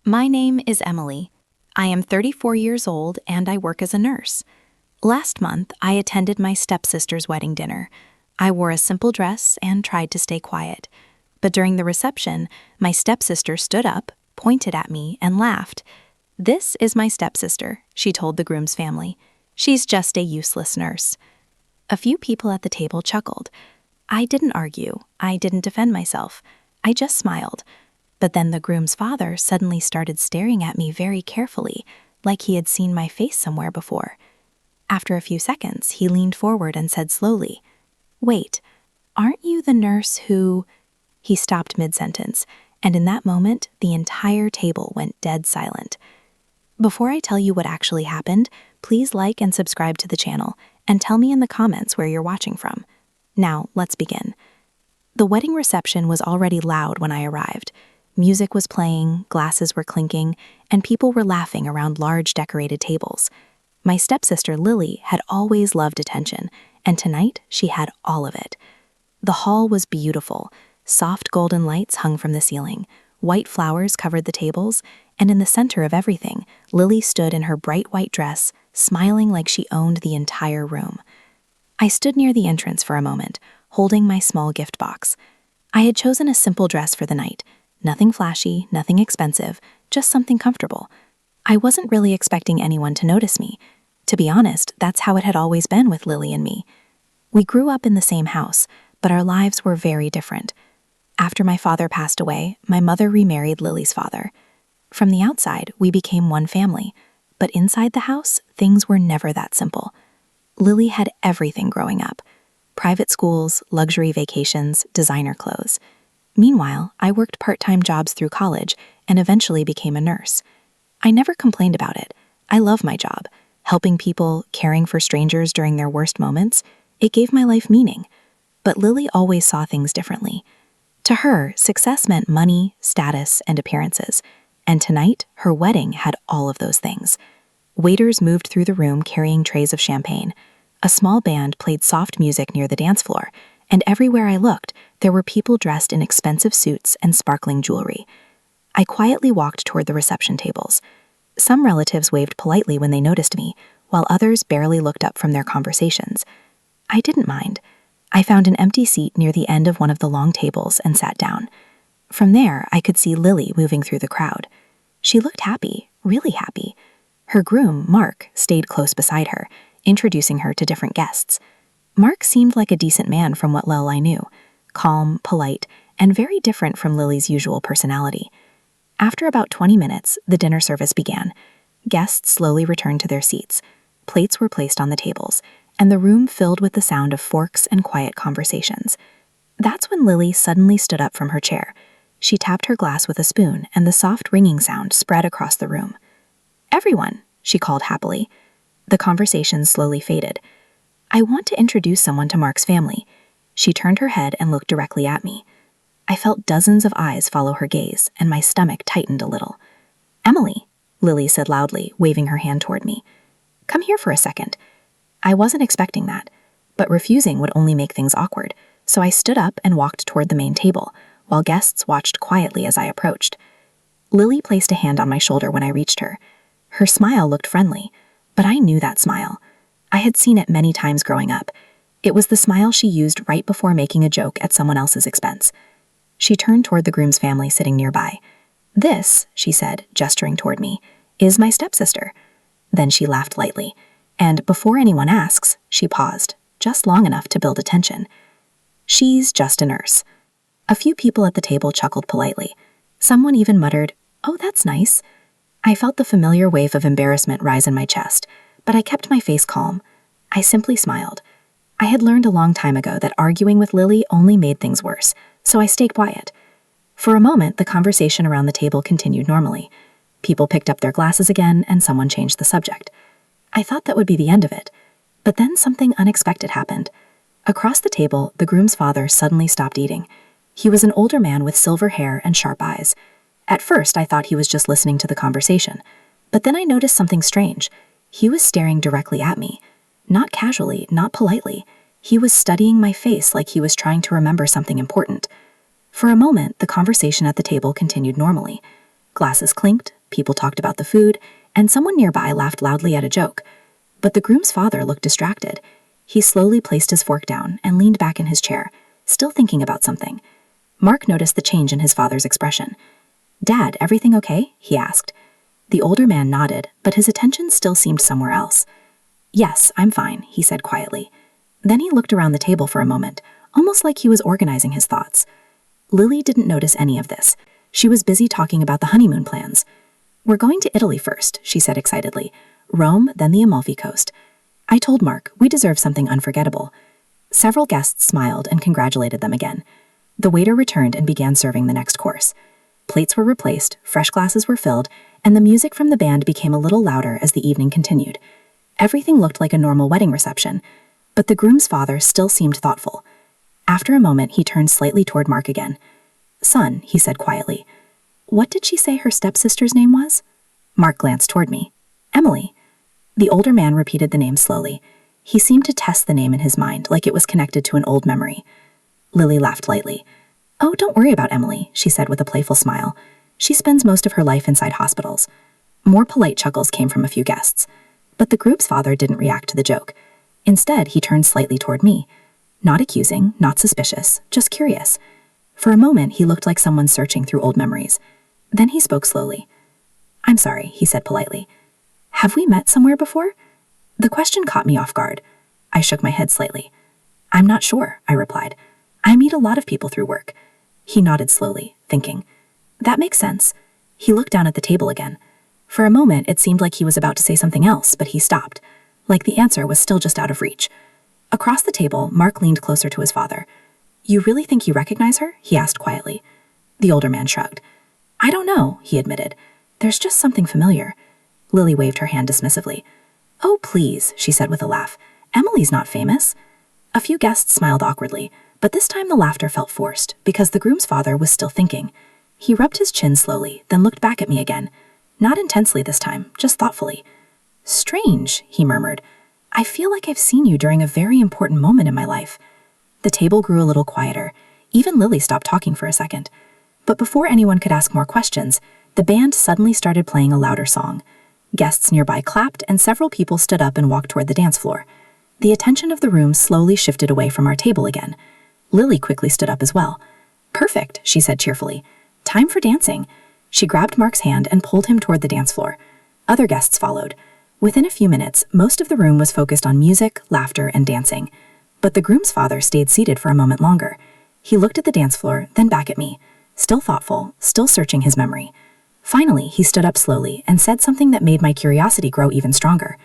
My name is Emily. I am 34 years old and I work as a nurse. Last month, I attended my stepsister's wedding dinner. I wore a simple dress and tried to stay quiet. But during the reception, my stepsister stood up, pointed at me, and laughed. "This is my stepsister," she told the groom's family. "She's just a useless nurse." A few people at the table chuckled. I didn't argue. I didn't defend myself. I just smiled. But then the groom's father suddenly started staring at me very carefully, like he had seen my face somewhere before. After a few seconds, he leaned forward and said slowly, "Wait, aren't you the nurse who—" He stopped mid-sentence, and in that moment, the entire table went dead silent. Before I tell you what actually happened, please like and subscribe to the channel, and tell me in the comments where you're watching from. Now, let's begin. The wedding reception was already loud when I arrived. Music was playing, glasses were clinking, and people were laughing around large decorated tables. My stepsister Lily had always loved attention, and tonight she had all of it. The hall was beautiful. Soft golden lights hung from the ceiling. White flowers covered the tables, and in the center of everything, Lily stood in her bright white dress, smiling like she owned the entire room. I stood near the entrance for a moment, holding my small gift box. I had chosen a simple dress for the night. Nothing flashy, nothing expensive, just something comfortable. I wasn't really expecting anyone to notice me. To be honest, that's how it had always been with Lily and me. We grew up in the same house, but our lives were very different. After my father passed away, my mother remarried Lily's father. From the outside, we became one family, but inside the house, things were never that simple. Lily had everything growing up: private schools, luxury vacations, designer clothes. Meanwhile, I worked part-time jobs through college and eventually became a nurse. I never complained about it. I love my job. Helping people, caring for strangers during their worst moments, it gave my life meaning. But Lily always saw things differently. To her, success meant money, status, and appearances. And tonight, her wedding had all of those things. Waiters moved through the room carrying trays of champagne. A small band played soft music near the dance floor, and everywhere I looked, there were people dressed in expensive suits and sparkling jewelry. I quietly walked toward the reception tables. Some relatives waved politely when they noticed me, while others barely looked up from their conversations. I didn't mind. I found an empty seat near the end of one of the long tables and sat down. From there, I could see Lily moving through the crowd. She looked happy, really happy. Her groom, Mark, stayed close beside her, introducing her to different guests. Mark seemed like a decent man from what little I knew, calm, polite, and very different from Lily's usual personality. After about 20 minutes, the dinner service began. Guests slowly returned to their seats. Plates were placed on the tables, and the room filled with the sound of forks and quiet conversations. That's when Lily suddenly stood up from her chair. She tapped her glass with a spoon, and the soft ringing sound spread across the room. "Everyone," she called happily. The conversation slowly faded. "I want to introduce someone to Mark's family." She turned her head and looked directly at me. I felt dozens of eyes follow her gaze, and my stomach tightened a little. "Emily," Lily said loudly, waving her hand toward me. "Come here for a second." I wasn't expecting that, but refusing would only make things awkward, so I stood up and walked toward the main table, while guests watched quietly as I approached. Lily placed a hand on my shoulder when I reached her. Her smile looked friendly, but I knew that smile. I had seen it many times growing up. It was the smile she used right before making a joke at someone else's expense. She turned toward the groom's family sitting nearby. "This," she said, gesturing toward me, "is my stepsister." Then she laughed lightly, and before anyone asks, she paused, just long enough to build attention. "She's just a nurse." A few people at the table chuckled politely. Someone even muttered, "Oh, that's nice." I felt the familiar wave of embarrassment rise in my chest, but I kept my face calm. I simply smiled. I had learned a long time ago that arguing with Lily only made things worse, so I stayed quiet. For a moment, the conversation around the table continued normally. People picked up their glasses again, and someone changed the subject. I thought that would be the end of it, but then something unexpected happened. Across the table, the groom's father suddenly stopped eating. He was an older man with silver hair and sharp eyes. At first, I thought he was just listening to the conversation, but then I noticed something strange. He was staring directly at me. Not casually, not politely. He was studying my face like he was trying to remember something important. For a moment, the conversation at the table continued normally. Glasses clinked, people talked about the food, and someone nearby laughed loudly at a joke. But the groom's father looked distracted. He slowly placed his fork down and leaned back in his chair, still thinking about something. Mark noticed the change in his father's expression. "Dad, everything okay?" he asked. The older man nodded, but his attention still seemed somewhere else. "Yes, I'm fine," he said quietly. Then he looked around the table for a moment, almost like he was organizing his thoughts. Lily didn't notice any of this. She was busy talking about the honeymoon plans. "We're going to Italy first," she said excitedly. "Rome, then the Amalfi Coast. I told Mark we deserve something unforgettable." Several guests smiled and congratulated them again. The waiter returned and began serving the next course. Plates were replaced, fresh glasses were filled, and the music from the band became a little louder as the evening continued. Everything looked like a normal wedding reception, but the groom's father still seemed thoughtful. After a moment, he turned slightly toward Mark again. "Son," he said quietly, "what did she say her stepsister's name was?" Mark glanced toward me. "Emily." The older man repeated the name slowly. He seemed to test the name in his mind, like it was connected to an old memory. Lily laughed lightly. "Oh, don't worry about Emily," she said with a playful smile. "She spends most of her life inside hospitals." More polite chuckles came from a few guests. But the group's father didn't react to the joke. Instead, he turned slightly toward me. Not accusing, not suspicious, just curious. For a moment, he looked like someone searching through old memories. Then he spoke slowly. "I'm sorry," he said politely. "Have we met somewhere before?" The question caught me off guard. I shook my head slightly. "I'm not sure," I replied. "I meet a lot of people through work." He nodded slowly, thinking. "That makes sense." He looked down at the table again. For a moment, it seemed like he was about to say something else, but he stopped, like the answer was still just out of reach. Across the table, Mark leaned closer to his father. "You really think you recognize her?" he asked quietly. The older man shrugged. "I don't know," he admitted. "There's just something familiar." Lily waved her hand dismissively. "Oh, please," she said with a laugh. "Emily's not famous." A few guests smiled awkwardly, but this time the laughter felt forced, because the groom's father was still thinking. He rubbed his chin slowly, then looked back at me again. Not intensely this time, just thoughtfully. "Strange," he murmured. "I feel like I've seen you during a very important moment in my life." The table grew a little quieter. Even Lily stopped talking for a second. But before anyone could ask more questions, the band suddenly started playing a louder song. Guests nearby clapped, and several people stood up and walked toward the dance floor. The attention of the room slowly shifted away from our table again. Lily quickly stood up as well. "Perfect," she said cheerfully. "Time for dancing." She grabbed Mark's hand and pulled him toward the dance floor. Other guests followed. Within a few minutes, most of the room was focused on music, laughter, and dancing. But the groom's father stayed seated for a moment longer. He looked at the dance floor, then back at me, still thoughtful, still searching his memory. Finally, he stood up slowly and said something that made my curiosity grow even stronger.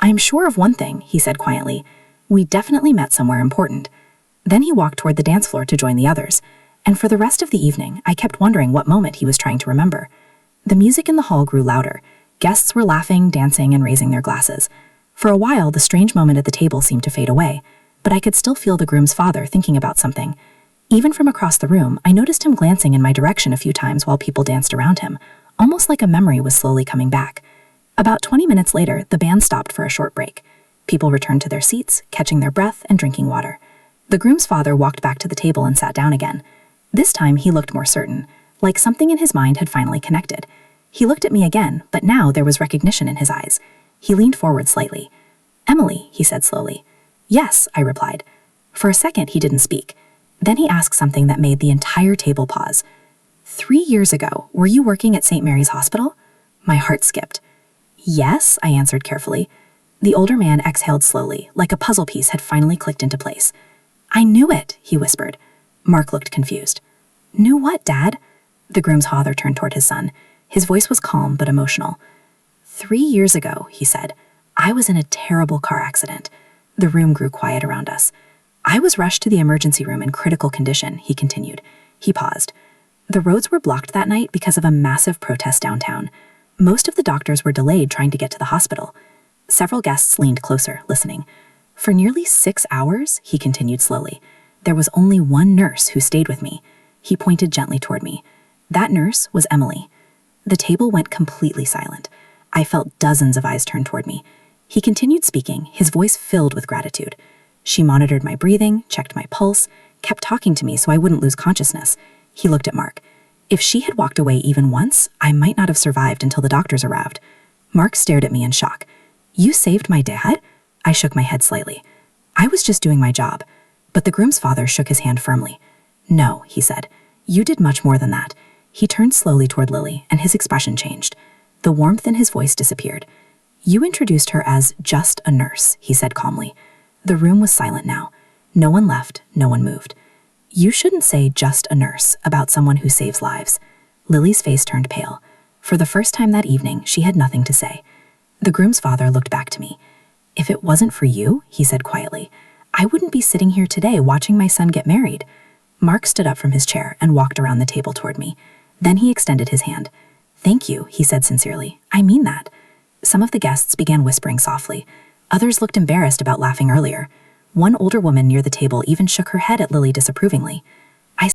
"I'm sure of one thing," he said quietly. "We definitely met somewhere important." Then he walked toward the dance floor to join the others. And for the rest of the evening, I kept wondering what moment he was trying to remember. The music in the hall grew louder. Guests were laughing, dancing, and raising their glasses. For a while, the strange moment at the table seemed to fade away, but I could still feel the groom's father thinking about something. Even from across the room, I noticed him glancing in my direction a few times while people danced around him, almost like a memory was slowly coming back. About 20 minutes later, the band stopped for a short break. People returned to their seats, catching their breath and drinking water. The groom's father walked back to the table and sat down again. This time he looked more certain, like something in his mind had finally connected. He looked at me again, but now there was recognition in his eyes. He leaned forward slightly. "Emily," he said slowly. "Yes," I replied. For a second he didn't speak. Then he asked something that made the entire table pause. 3 years ago, were you working at St. Mary's Hospital?" My heart skipped. "Yes," I answered carefully. The older man exhaled slowly, like a puzzle piece had finally clicked into place. "I knew it," he whispered. Mark looked confused. "Knew what, Dad?" The groom's father turned toward his son. His voice was calm but emotional. 3 years ago," he said, "I was in a terrible car accident." The room grew quiet around us. "I was rushed to the emergency room in critical condition," he continued. He paused. "The roads were blocked that night because of a massive protest downtown. Most of the doctors were delayed trying to get to the hospital." Several guests leaned closer, listening. "For nearly 6 hours," he continued slowly, "there was only one nurse who stayed with me." He pointed gently toward me. That nurse was Emily. The table went completely silent. I felt dozens of eyes turn toward me. He continued speaking, his voice filled with gratitude. "She monitored my breathing, checked my pulse, kept talking to me so I wouldn't lose consciousness." He looked at Mark. If she had walked away even once, I might not have survived until the doctors arrived. Mark stared at me in shock. You saved my dad? I shook my head slightly. I was just doing my job. But the groom's father shook his hand firmly. No, he said. You did much more than that. He turned slowly toward Lily, and his expression changed. The warmth in his voice disappeared. You introduced her as just a nurse, he said calmly. The room was silent now. No one left, no one moved. You shouldn't say just a nurse about someone who saves lives. Lily's face turned pale. For the first time that evening, she had nothing to say. The groom's father looked back to me. If it wasn't for you, he said quietly, I wouldn't be sitting here today watching my son get married. Mark stood up from his chair and walked around the table toward me. Then he extended his hand. Thank you, he said sincerely. I mean that. Some of the guests began whispering softly. Others looked embarrassed about laughing earlier. One older woman near the table even shook her head at Lily disapprovingly.